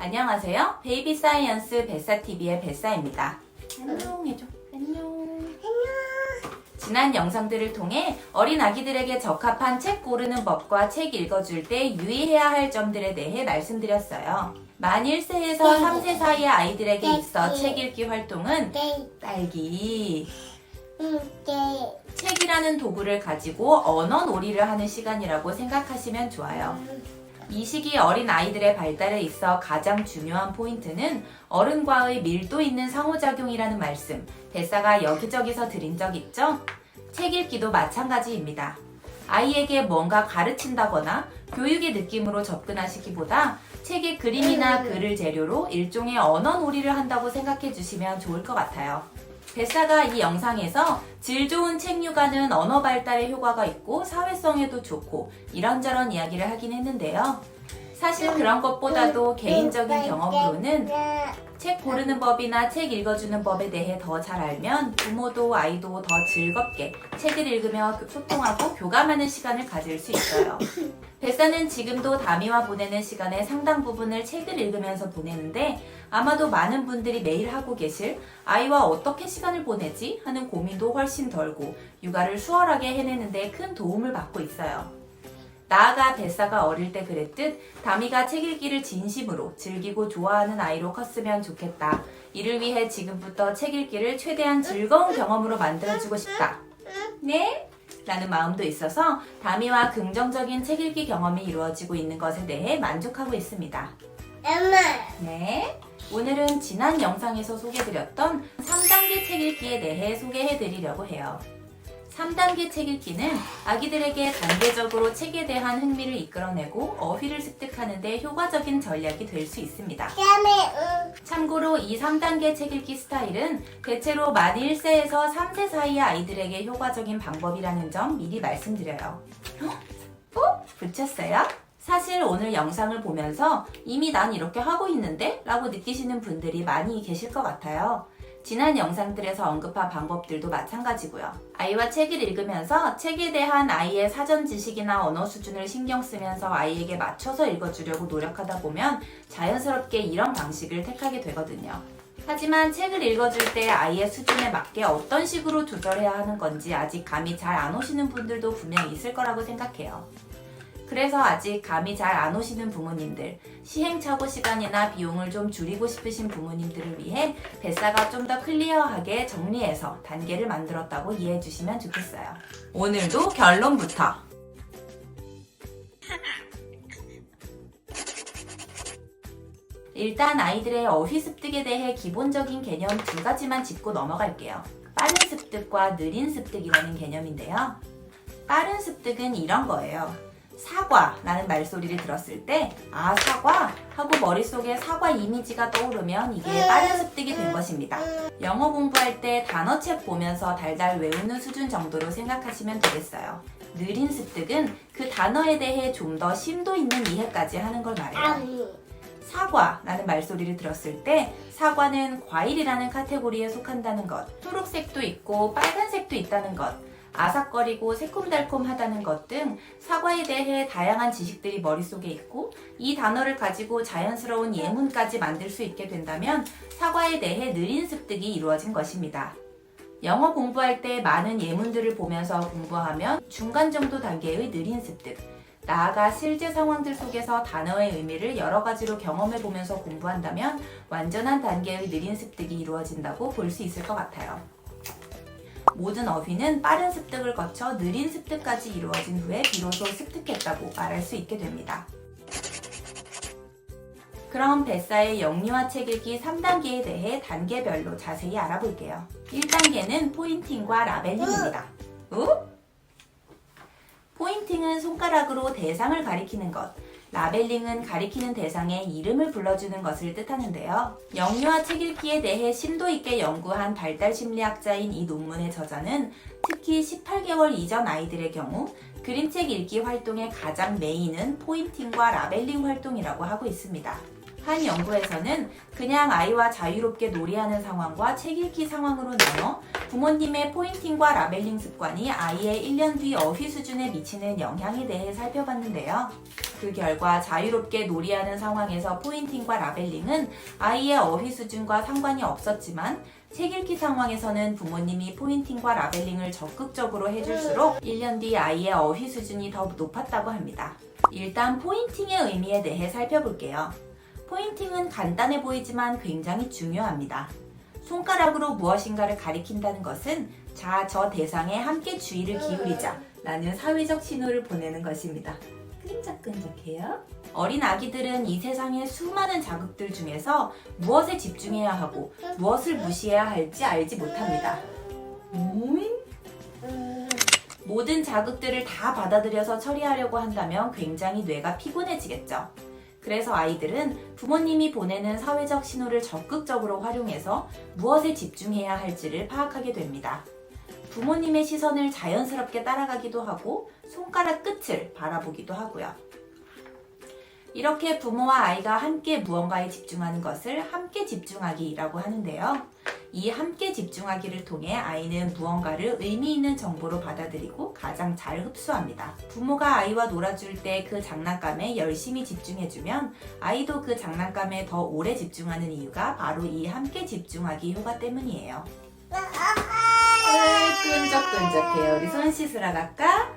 안녕하세요. 베이비 사이언스 뱃사TV의 뱃사입니다. 안녕 해줘. 안녕. 지난 영상들을 통해 어린 아기들에게 적합한 책 고르는 법과 책 읽어줄 때 유의해야 할 점들에 대해 말씀드렸어요. 만 1세에서 3세 사이의 아이들에게 있어 책 읽기 활동은 딸기. 책이라는 도구를 가지고 언어 놀이를 하는 시간이라고 생각하시면 좋아요. 이 시기 어린 아이들의 발달에 있어 가장 중요한 포인트는 어른과의 밀도 있는 상호작용이라는 말씀, 뱃사가 여기저기서 드린 적 있죠? 책 읽기도 마찬가지입니다. 아이에게 뭔가 가르친다거나 교육의 느낌으로 접근하시기보다 책의 그림이나 글을 재료로 일종의 언어 놀이를 한다고 생각해 주시면 좋을 것 같아요. 뱃사가 이 영상에서 질 좋은 책류가는 언어 발달에 효과가 있고 사회성에도 좋고 이런저런 이야기를 하긴 했는데요. 사실 그런 것보다도 개인적인 경험으로는 책 고르는 법이나 책 읽어주는 법에 대해 더 잘 알면 부모도 아이도 더 즐겁게 책을 읽으며 소통하고 교감하는 시간을 가질 수 있어요. 뱃사는 지금도 다미와 보내는 시간의 상당 부분을 책을 읽으면서 보내는데 아마도 많은 분들이 매일 하고 계실 아이와 어떻게 시간을 보내지? 하는 고민도 훨씬 덜고 육아를 수월하게 해내는데 큰 도움을 받고 있어요. 나아가 뱃사가 어릴 때 그랬듯 다미가 책 읽기를 진심으로 즐기고 좋아하는 아이로 컸으면 좋겠다. 이를 위해 지금부터 책 읽기를 최대한 즐거운 경험으로 만들어주고 싶다. 네? 라는 마음도 있어서 다미와 긍정적인 책 읽기 경험이 이루어지고 있는 것에 대해 만족하고 있습니다. 엄마. 네. 오늘은 지난 영상에서 소개드렸던 3단계 책 읽기에 대해 소개해드리려고 해요. 3단계 책 읽기는 아기들에게 단계적으로 책에 대한 흥미를 이끌어내고 어휘를 습득하는 데 효과적인 전략이 될 수 있습니다. 참고로 이 3단계 책 읽기 스타일은 대체로 만 1세에서 3세 사이의 아이들에게 효과적인 방법이라는 점 미리 말씀드려요. 붙였어요? 사실 오늘 영상을 보면서 이미 난 이렇게 하고 있는데? 라고 느끼시는 분들이 많이 계실 것 같아요. 지난 영상들에서 언급한 방법들도 마찬가지고요. 아이와 책을 읽으면서 책에 대한 아이의 사전 지식이나 언어 수준을 신경 쓰면서 아이에게 맞춰서 읽어주려고 노력하다 보면 자연스럽게 이런 방식을 택하게 되거든요. 하지만 책을 읽어줄 때 아이의 수준에 맞게 어떤 식으로 조절해야 하는 건지 아직 감이 잘 안 오시는 분들도 분명 있을 거라고 생각해요. 그래서 아직 감이 잘 안 오시는 부모님들, 시행착오 시간이나 비용을 좀 줄이고 싶으신 부모님들을 위해 뱃사가 좀 더 클리어하게 정리해서 단계를 만들었다고 이해해 주시면 좋겠어요. 오늘도 결론부터. 일단 아이들의 어휘 습득에 대해 기본적인 개념 2가지만 짚고 넘어갈게요. 빠른 습득과 느린 습득이라는 개념인데요. 빠른 습득은 이런 거예요. 사과라는 말소리를 들었을 때 아 사과? 하고 머릿속에 사과 이미지가 떠오르면 이게 빠른 습득이 된 것입니다. 영어 공부할 때 단어책 보면서 달달 외우는 수준 정도로 생각하시면 되겠어요. 느린 습득은 그 단어에 대해 좀 더 심도 있는 이해까지 하는 걸 말해요. 사과라는 말소리를 들었을 때 사과는 과일이라는 카테고리에 속한다는 것, 초록색도 있고 빨간색도 있다는 것, 아삭거리고 새콤달콤하다는 것 등 사과에 대해 다양한 지식들이 머릿속에 있고 이 단어를 가지고 자연스러운 예문까지 만들 수 있게 된다면 사과에 대해 느린 습득이 이루어진 것입니다. 영어 공부할 때 많은 예문들을 보면서 공부하면 중간 정도 단계의 느린 습득, 나아가 실제 상황들 속에서 단어의 의미를 여러 가지로 경험해 보면서 공부한다면 완전한 단계의 느린 습득이 이루어진다고 볼 수 있을 것 같아요. 모든 어휘는 빠른 습득을 거쳐 느린 습득까지 이루어진 후에 비로소 습득했다고 말할 수 있게 됩니다. 그럼 뱃사의 영유아 책 읽기 3단계에 대해 단계별로 자세히 알아볼게요. 1단계는 포인팅과 라벨링입니다. 포인팅은 손가락으로 대상을 가리키는 것, 라벨링은 가리키는 대상의 이름을 불러주는 것을 뜻하는데요. 영유아 책 읽기에 대해 심도 있게 연구한 발달 심리학자인 이 논문의 저자는 특히 18개월 이전 아이들의 경우 그림책 읽기 활동의 가장 메인은 포인팅과 라벨링 활동이라고 하고 있습니다. 한 연구에서는 그냥 아이와 자유롭게 놀이하는 상황과 책 읽기 상황으로 나눠 부모님의 포인팅과 라벨링 습관이 아이의 1년 뒤 어휘 수준에 미치는 영향에 대해 살펴봤는데요. 그 결과 자유롭게 놀이하는 상황에서 포인팅과 라벨링은 아이의 어휘 수준과 상관이 없었지만 책 읽기 상황에서는 부모님이 포인팅과 라벨링을 적극적으로 해줄수록 1년 뒤 아이의 어휘 수준이 더 높았다고 합니다. 일단 포인팅의 의미에 대해 살펴볼게요. 포인팅은 간단해 보이지만 굉장히 중요합니다. 손가락으로 무엇인가를 가리킨다는 것은 자, 저 대상에 함께 주의를 기울이자 라는 사회적 신호를 보내는 것입니다. 끈적끈적해요. 어린 아기들은 이 세상의 수많은 자극들 중에서 무엇에 집중해야 하고 무엇을 무시해야 할지 알지 못합니다. 모든 자극들을 다 받아들여서 처리하려고 한다면 굉장히 뇌가 피곤해지겠죠. 그래서 아이들은 부모님이 보내는 사회적 신호를 적극적으로 활용해서 무엇에 집중해야 할지를 파악하게 됩니다. 부모님의 시선을 자연스럽게 따라가기도 하고 손가락 끝을 바라보기도 하고요. 이렇게 부모와 아이가 함께 무언가에 집중하는 것을 함께 집중하기라고 하는데요. 이 함께 집중하기를 통해 아이는 무언가를 의미 있는 정보로 받아들이고 가장 잘 흡수합니다. 부모가 아이와 놀아줄 때 그 장난감에 열심히 집중해주면 아이도 그 장난감에 더 오래 집중하는 이유가 바로 이 함께 집중하기 효과 때문이에요. 끈적끈적해요. 우리 손 씻으러 갈까?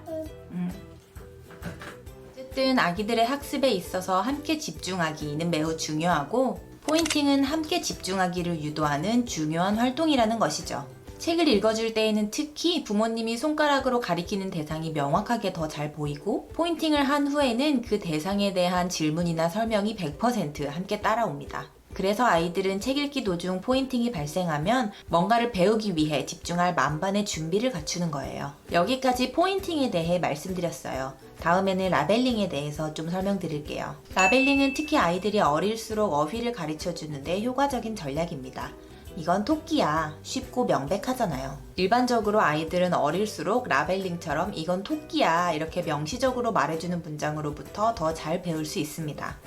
어쨌든 아기들의 학습에 있어서 함께 집중하기는 매우 중요하고 포인팅은 함께 집중하기를 유도하는 중요한 활동이라는 것이죠. 책을 읽어줄 때에는 특히 부모님이 손가락으로 가리키는 대상이 명확하게 더 잘 보이고 포인팅을 한 후에는 그 대상에 대한 질문이나 설명이 100% 함께 따라옵니다. 그래서 아이들은 책 읽기 도중 포인팅이 발생하면 뭔가를 배우기 위해 집중할 만반의 준비를 갖추는 거예요. 여기까지 포인팅에 대해 말씀드렸어요. 다음에는 라벨링에 대해서 좀 설명드릴게요. 라벨링은 특히 아이들이 어릴수록 어휘를 가르쳐 주는데 효과적인 전략입니다. 이건 토끼야. 쉽고 명백하잖아요. 일반적으로 아이들은 어릴수록 라벨링처럼 이건 토끼야 이렇게 명시적으로 말해주는 문장으로부터 더 잘 배울 수 있습니다.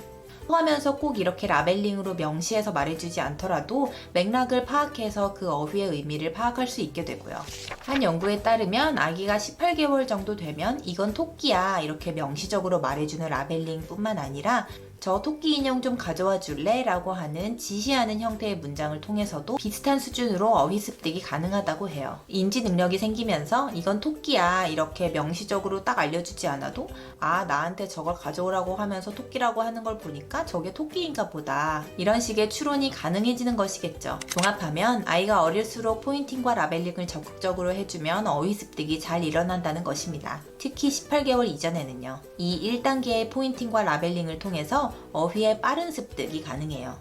하면서 꼭 이렇게 라벨링으로 명시해서 말해주지 않더라도 맥락을 파악해서 그 어휘의 의미를 파악할 수 있게 되고요. 한 연구에 따르면 아기가 18개월 정도 되면 이건 토끼야 이렇게 명시적으로 말해주는 라벨링 뿐만 아니라 저 토끼 인형 좀 가져와 줄래? 라고 하는 지시하는 형태의 문장을 통해서도 비슷한 수준으로 어휘 습득이 가능하다고 해요. 인지 능력이 생기면서 이건 토끼야 이렇게 명시적으로 딱 알려주지 않아도 아 나한테 저걸 가져오라고 하면서 토끼라고 하는 걸 보니까 저게 토끼인가 보다 이런 식의 추론이 가능해지는 것이겠죠. 종합하면 아이가 어릴수록 포인팅과 라벨링을 적극적으로 해주면 어휘 습득이 잘 일어난다는 것입니다. 특히 18개월 이전에는요. 이 1단계의 포인팅과 라벨링을 통해서 어휘의 빠른 습득이 가능해요.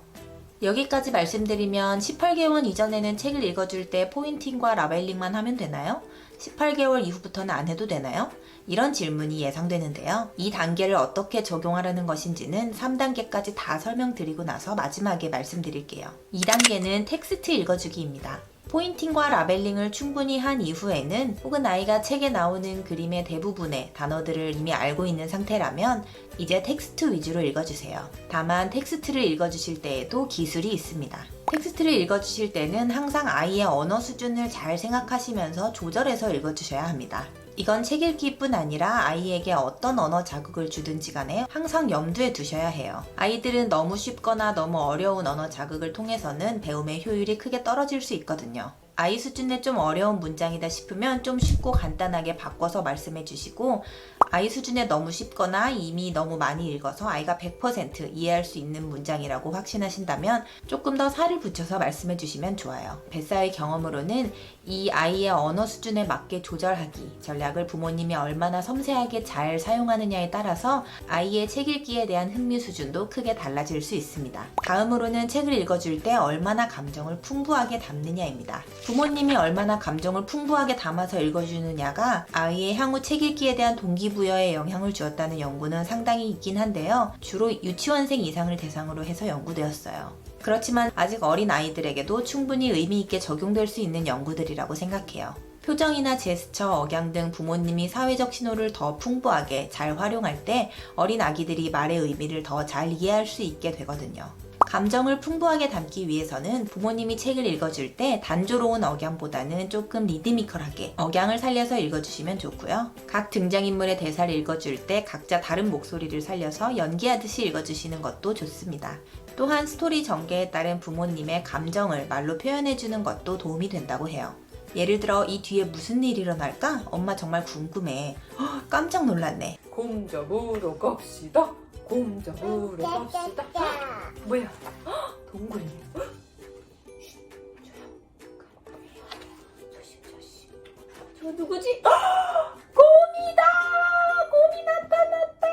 여기까지 말씀드리면 18개월 이전에는 책을 읽어줄 때 포인팅과 라벨링만 하면 되나요? 18개월 이후부터는 안 해도 되나요? 이런 질문이 예상되는데요. 이 단계를 어떻게 적용하라는 것인지는 3단계까지 다 설명드리고 나서 마지막에 말씀드릴게요. 2단계는 텍스트 읽어주기입니다. 포인팅과 라벨링을 충분히 한 이후에는 혹은 아이가 책에 나오는 그림의 대부분의 단어들을 이미 알고 있는 상태라면 이제 텍스트 위주로 읽어주세요. 다만 텍스트를 읽어주실 때에도 기술이 있습니다. 텍스트를 읽어주실 때는 항상 아이의 언어 수준을 잘 생각하시면서 조절해서 읽어주셔야 합니다. 이건 책 읽기뿐 아니라 아이에게 어떤 언어 자극을 주든지 간에 항상 염두에 두셔야 해요. 아이들은 너무 쉽거나 너무 어려운 언어 자극을 통해서는 배움의 효율이 크게 떨어질 수 있거든요. 아이 수준에 좀 어려운 문장이다 싶으면 좀 쉽고 간단하게 바꿔서 말씀해 주시고 아이 수준에 너무 쉽거나 이미 너무 많이 읽어서 아이가 100% 이해할 수 있는 문장이라고 확신하신다면 조금 더 살을 붙여서 말씀해 주시면 좋아요. 뱃사의 경험으로는 이 아이의 언어 수준에 맞게 조절하기 전략을 부모님이 얼마나 섬세하게 잘 사용하느냐에 따라서 아이의 책 읽기에 대한 흥미 수준도 크게 달라질 수 있습니다. 다음으로는 책을 읽어줄 때 얼마나 감정을 풍부하게 담느냐입니다. 부모님이 얼마나 감정을 풍부하게 담아서 읽어주느냐가 아이의 향후 책 읽기에 대한 동기부여에 영향을 주었다는 연구는 상당히 있긴 한데요. 주로 유치원생 이상을 대상으로 해서 연구되었어요. 그렇지만 아직 어린 아이들에게도 충분히 의미 있게 적용될 수 있는 연구들이라고 생각해요. 표정이나 제스처, 억양 등 부모님이 사회적 신호를 더 풍부하게 잘 활용할 때 어린 아기들이 말의 의미를 더 잘 이해할 수 있게 되거든요. 감정을 풍부하게 담기 위해서는 부모님이 책을 읽어줄 때 단조로운 억양보다는 조금 리드미컬하게 억양을 살려서 읽어주시면 좋고요. 각 등장인물의 대사를 읽어줄 때 각자 다른 목소리를 살려서 연기하듯이 읽어주시는 것도 좋습니다. 또한 스토리 전개에 따른 부모님의 감정을 말로 표현해주는 것도 도움이 된다고 해요. 예를 들어 이 뒤에 무슨 일이 일어날까? 엄마 정말 궁금해. 깜짝 놀랐네. 곰 잡으러 갑시다. 곰 잡으러 갑시다. 뭐야? 동굴이네. 조심. 저 누구지? 곰이다. 곰이 나타났다.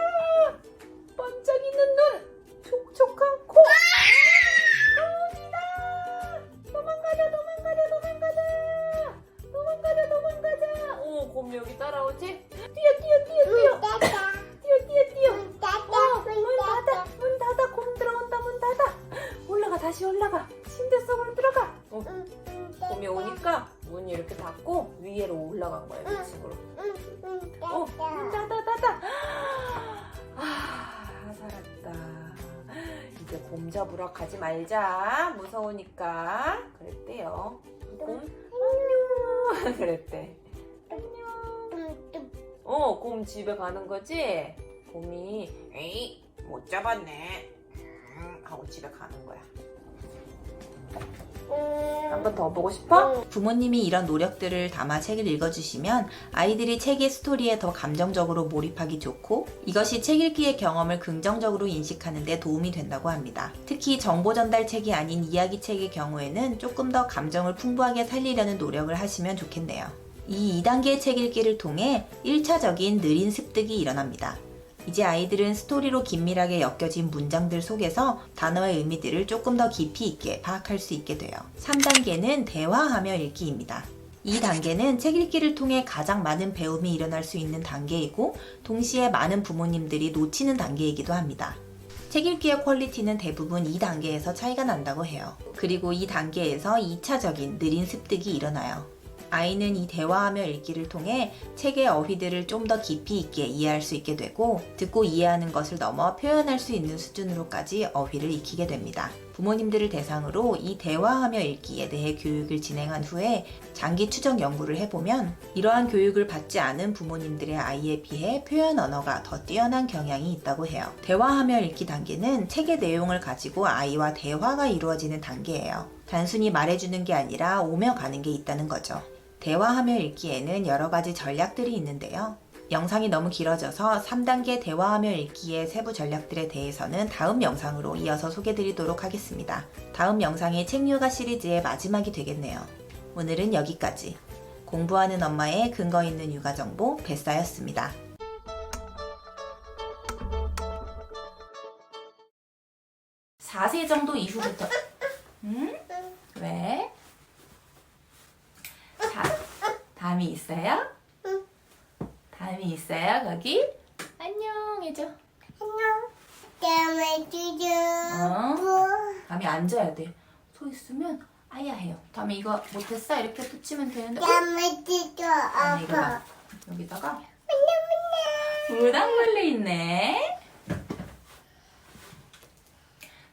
반짝이는 눈, 촉촉한 코. 곰이다. 도망가자. 오, 곰 여기 따라오지? 뛰어. 문 닫아. 곰 들어온다. 문 닫아. 다시 올라가. 침대 속으로 들어가. 곰이 오니까 문이 이렇게 닫고 위로 올라간 거야, 이 친구로. 문 닫아. 살았다. 이제 곰 잡으러 가지 말자. 무서우니까. 그랬대요. 곰 안녕. 그랬대. 안녕. 곰 집에 가는 거지? 곰이 에이 못 잡았네 하고 집에 가는 거야. 한 번 더 보고 싶어? 부모님이 이런 노력들을 담아 책을 읽어주시면 아이들이 책의 스토리에 더 감정적으로 몰입하기 좋고 이것이 책 읽기의 경험을 긍정적으로 인식하는 데 도움이 된다고 합니다. 특히 정보 전달 책이 아닌 이야기 책의 경우에는 조금 더 감정을 풍부하게 살리려는 노력을 하시면 좋겠네요. 이 2단계 책 읽기를 통해 1차적인 느린 습득이 일어납니다. 이제 아이들은 스토리로 긴밀하게 엮여진 문장들 속에서 단어의 의미들을 조금 더 깊이 있게 파악할 수 있게 돼요. 3단계는 대화하며 읽기입니다. 이 단계는 책 읽기를 통해 가장 많은 배움이 일어날 수 있는 단계이고 동시에 많은 부모님들이 놓치는 단계이기도 합니다. 책 읽기의 퀄리티는 대부분 이 단계에서 차이가 난다고 해요. 그리고 이 단계에서 2차적인 느린 습득이 일어나요. 아이는 이 대화하며 읽기를 통해 책의 어휘들을 좀 더 깊이 있게 이해할 수 있게 되고 듣고 이해하는 것을 넘어 표현할 수 있는 수준으로까지 어휘를 익히게 됩니다. 부모님들을 대상으로 이 대화하며 읽기에 대해 교육을 진행한 후에 장기 추적 연구를 해보면 이러한 교육을 받지 않은 부모님들의 아이에 비해 표현 언어가 더 뛰어난 경향이 있다고 해요. 대화하며 읽기 단계는 책의 내용을 가지고 아이와 대화가 이루어지는 단계예요. 단순히 말해주는 게 아니라 오며 가는 게 있다는 거죠. 대화하며 읽기에는 여러 가지 전략들이 있는데요. 영상이 너무 길어져서 3단계 대화하며 읽기의 세부 전략들에 대해서는 다음 영상으로 이어서 소개드리도록 하겠습니다. 다음 영상이 책육아 시리즈의 마지막이 되겠네요. 오늘은 여기까지. 공부하는 엄마의 근거 있는 육아 정보 뱃사였습니다. 4세 정도 이후부터 왜? 담이 있어요? 담이 있어요 거기? 안녕 해줘. 담이 앉아야 돼. 서 있으면 아야 해요. 담이 이거 못했어? 이렇게 붙이면 되는데. 담이 이거 봐. 여기다가 무당벌레 있네.